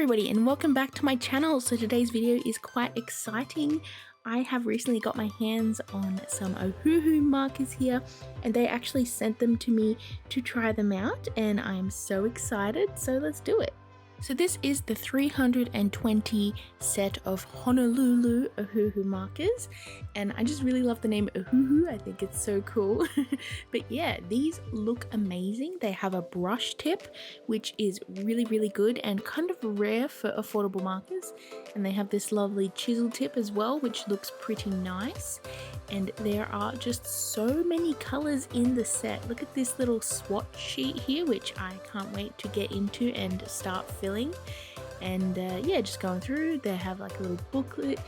everybody and welcome back to my channel. So today's video is quite exciting. I have recently got my hands on some Ohuhu markers here and they actually sent them to me to try them out and I'm so excited, so let's do it. So this is the 320 set of Honolulu Ohuhu markers and I just really love the name Ohuhu. I think it's so cool. But yeah, these look amazing. They have a brush tip which is really good and kind of rare for affordable markers, and they have this lovely chisel tip as well which looks pretty nice. And there are just so many colors in the set. Look at this little swatch sheet here which I can't wait to get into and start filling. And yeah, just going through, they have like a little booklet.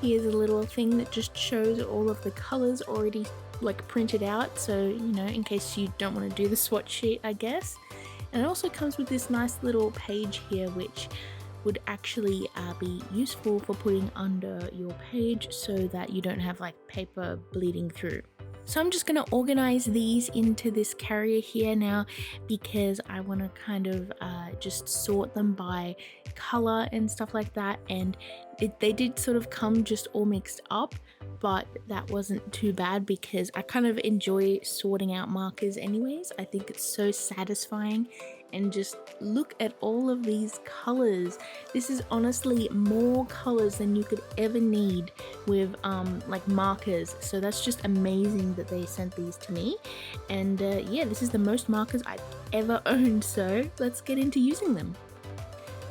Here's a little thing that just shows all of the colors already like printed out, so you know, in case you don't want to do the swatch sheet, I guess. And it also comes with this nice little page here which would actually be useful for putting under your page so that you don't have like paper bleeding through. So I'm just going to organize these into this carrier here now because I want to kind of just sort them by color and stuff like that, and they did sort of come just all mixed up, but that wasn't too bad because I kind of enjoy sorting out markers anyways. I think it's so satisfying. And just look at all of these colors. This is honestly more colors than you could ever need with like markers, so that's just amazing that they sent these to me. And yeah, this is the most markers I've ever owned, so let's get into using them.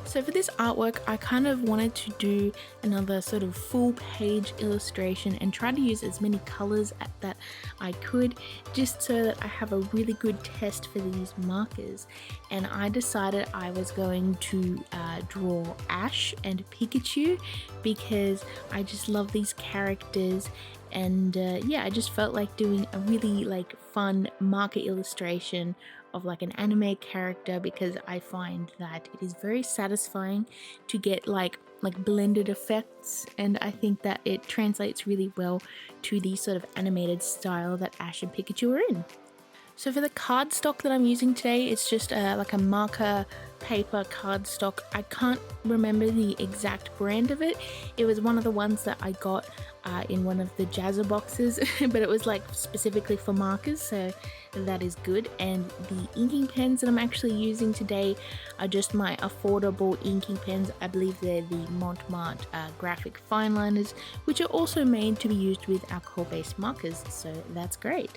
So for this artwork, I kind of wanted to do another sort of full page illustration and try to use as many colors that I could, just so that I have a really good test for these markers. And I decided I was going to draw Ash and Pikachu because I just love these characters. And yeah, I just felt like doing a really like fun marker illustration of like an anime character because I find that it is very satisfying to get like blended effects, and I think that it translates really well to the sort of animated style that Ash and Pikachu are in. So for the cardstock that I'm using today, it's just like a marker paper cardstock. I can't remember the exact brand of it. It was one of the ones that I got in one of the Jazza boxes, but it was like specifically for markers, so that is good. And the inking pens that I'm actually using today are just my affordable inking pens. I believe they're the Montmartre graphic fine liners, which are also made to be used with alcohol-based markers, so that's great.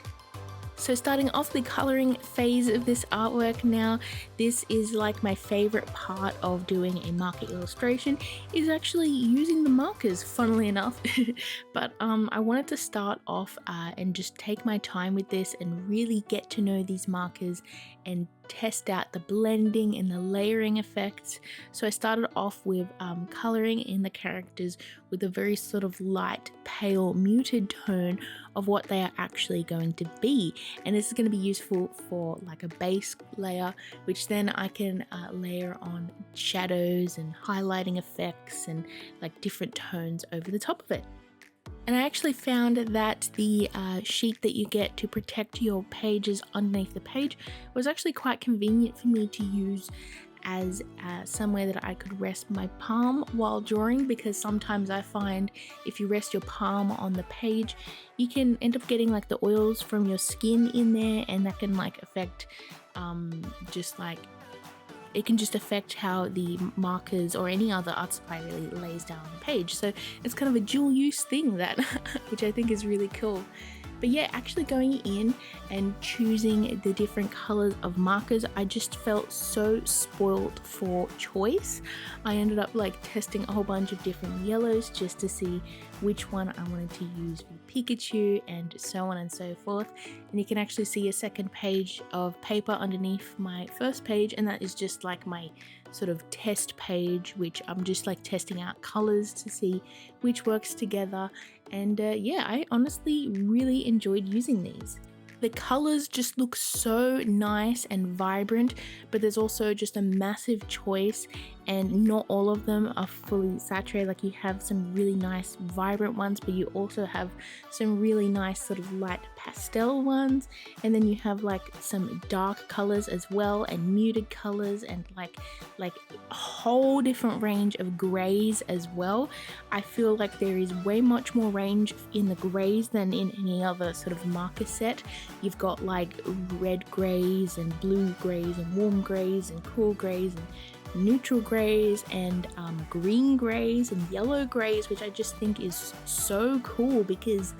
So starting off the coloring phase of this artwork now, this is like my favorite part of doing a marker illustration, is actually using the markers, funnily enough. But I wanted to start off and just take my time with this and really get to know these markers and test out the blending and the layering effects. So I started off with coloring in the characters with a very sort of light, pale, muted tone of what they are actually going to be. And this is going to be useful for like a base layer, which then I can layer on shadows and highlighting effects and like different tones over the top of it. And I actually found that the sheet that you get to protect your pages underneath the page was actually quite convenient for me to use as somewhere that I could rest my palm while drawing, because sometimes I find if you rest your palm on the page, you can end up getting like the oils from your skin in there, and that can like affect it can just affect how the markers or any other art supply really lays down on the page. So it's kind of a dual use thing that which I think is really cool. But yeah, actually going in and choosing the different colors of markers, I just felt so spoiled for choice. I ended up like testing a whole bunch of different yellows just to see which one I wanted to use with Pikachu and so on and so forth. And you can actually see a second page of paper underneath my first page, and that is just like my sort of test page, which I'm just like testing out colors to see which works together. And yeah, I honestly really enjoyed using these. The colors just look so nice and vibrant, but there's also just a massive choice, and not all of them are fully saturated. Like you have some really nice vibrant ones, but you also have some really nice sort of light pastel ones, and then you have like some dark colors as well, and muted colors, and like a whole different range of grays as well. I feel like there is way much more range in the grays than in any other sort of marker set. You've got like red grays and blue grays and warm grays and cool grays and neutral grays and green grays and yellow grays, which I just think is so cool because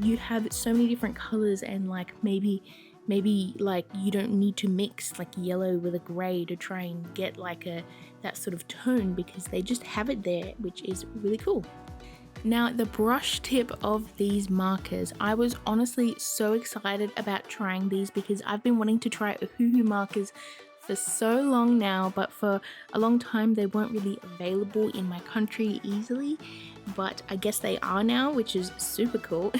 you have so many different colors, and like maybe like you don't need to mix like yellow with a gray to try and get like that sort of tone, because they just have it there, which is really cool. Now, the brush tip of these markers, I was honestly so excited about trying these because I've been wanting to try Ohuhu markers for so long now, but for a long time they weren't really available in my country easily, but I guess they are now, which is super cool.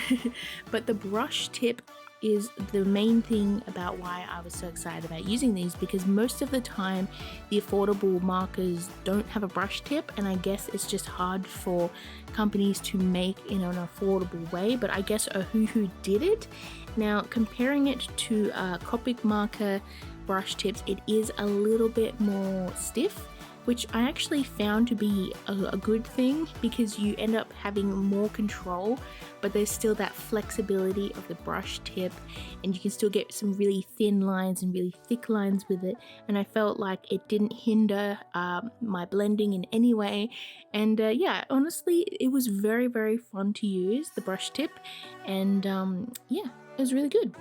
But the brush tip is the main thing about why I was so excited about using these, because most of the time the affordable markers don't have a brush tip, and I guess it's just hard for companies to make in an affordable way, but I guess Ohuhu did it. Now, comparing it to Copic marker brush tips, it is a little bit more stiff, which I actually found to be a good thing, because you end up having more control, but there's still that flexibility of the brush tip, and you can still get some really thin lines and really thick lines with it, and I felt like it didn't hinder my blending in any way. And yeah, honestly, it was very, very fun to use, the brush tip, and yeah, it was really good.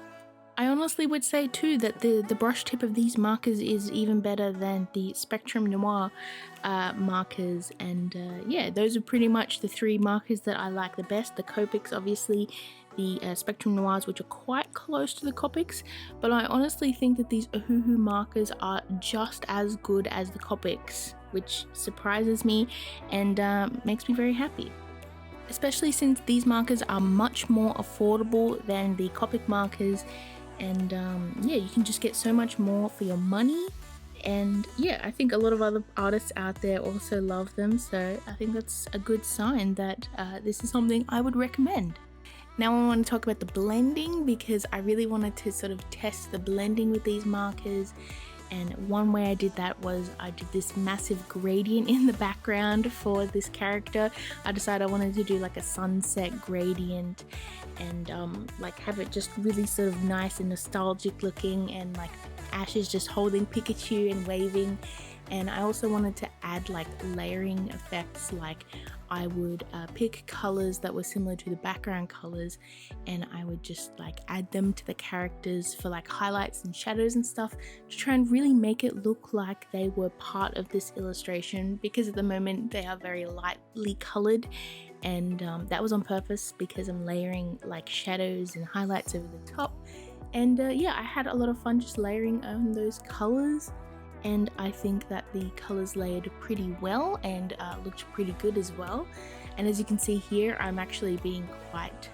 I honestly would say too that the brush tip of these markers is even better than the Spectrum Noir markers, and yeah, those are pretty much the three markers that I like the best. The Copics, obviously, the Spectrum Noirs, which are quite close to the Copics, but I honestly think that these Ohuhu markers are just as good as the Copics, which surprises me and makes me very happy. Especially since these markers are much more affordable than the Copic markers, and yeah, you can just get so much more for your money. And yeah, I think a lot of other artists out there also love them, so I think that's a good sign that this is something I would recommend. Now I want to talk about the blending, because I really wanted to sort of test the blending with these markers, and one way I did that was I did this massive gradient in the background for this character. I decided I wanted to do like a sunset gradient and like have it just really sort of nice and nostalgic looking, and like Ash is just holding Pikachu and waving. And I also wanted to add like layering effects, like I would pick colors that were similar to the background colors, and I would just like add them to the characters for like highlights and shadows and stuff, to try and really make it look like they were part of this illustration, because at the moment they are very lightly colored, and that was on purpose because I'm layering like shadows and highlights over the top. And yeah, I had a lot of fun just layering on those colors, and I think that the colors layered pretty well and looked pretty good as well. And as you can see here, I'm actually being quite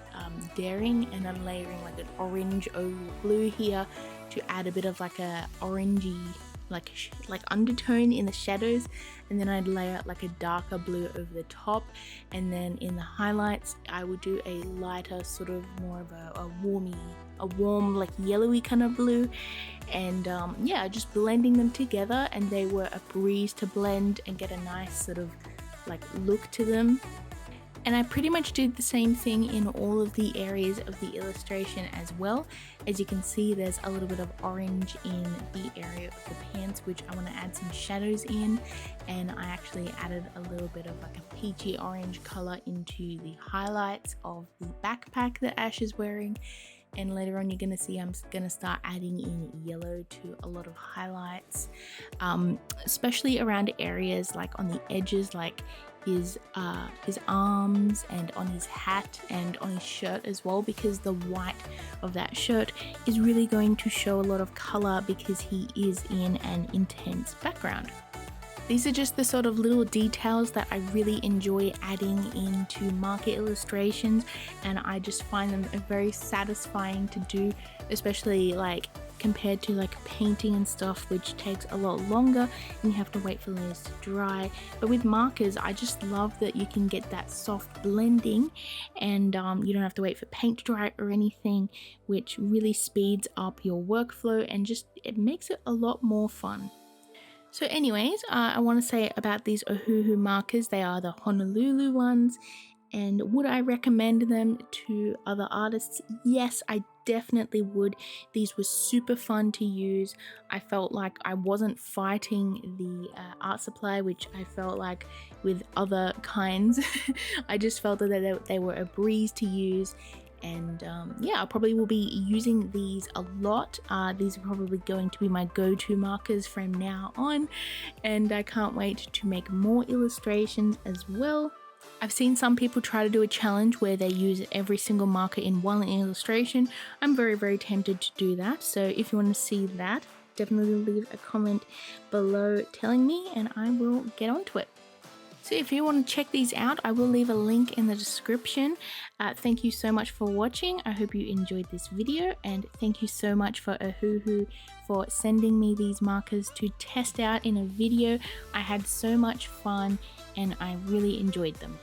daring, and I'm layering like an orange over blue here to add a bit of like a orangey like undertone in the shadows, and then I'd layer like a darker blue over the top, and then in the highlights I would do a lighter sort of more of a warm like yellowy kind of blue. And yeah, just blending them together, and they were a breeze to blend and get a nice sort of like look to them. And I pretty much did the same thing in all of the areas of the illustration as well. As you can see, there's a little bit of orange in the area of the pants, which I want to add some shadows in, and I actually added a little bit of like a peachy orange color into the highlights of the backpack that Ash is wearing. And later on you're going to see I'm going to start adding in yellow to a lot of highlights, especially around areas like on the edges, like his arms and on his hat and on his shirt as well, because the white of that shirt is really going to show a lot of color because he is in an intense background. These are just the sort of little details that I really enjoy adding into marker illustrations, and I just find them very satisfying to do, especially like compared to like painting and stuff, which takes a lot longer and you have to wait for layers to dry. But with markers, I just love that you can get that soft blending, and you don't have to wait for paint to dry or anything, which really speeds up your workflow and just it makes it a lot more fun. So anyways, I want to say about these Ohuhu markers, they are the Honolulu ones. And would I recommend them to other artists? Yes, I definitely would. These were super fun to use. I felt like I wasn't fighting the art supply, which I felt like with other kinds. I just felt that they were a breeze to use. And yeah, I probably will be using these a lot. These are probably going to be my go-to markers from now on. And I can't wait to make more illustrations as well. I've seen some people try to do a challenge where they use every single marker in one illustration. I'm very tempted to do that. So if you want to see that, definitely leave a comment below telling me and I will get onto it. So if you want to check these out, I will leave a link in the description. Thank you so much for watching. I hope you enjoyed this video, and thank you so much for Ohuhu for sending me these markers to test out in a video. I had so much fun and I really enjoyed them.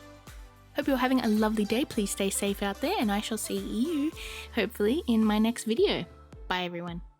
Hope you're having a lovely day. Please stay safe out there, and I shall see you hopefully in my next video. Bye everyone.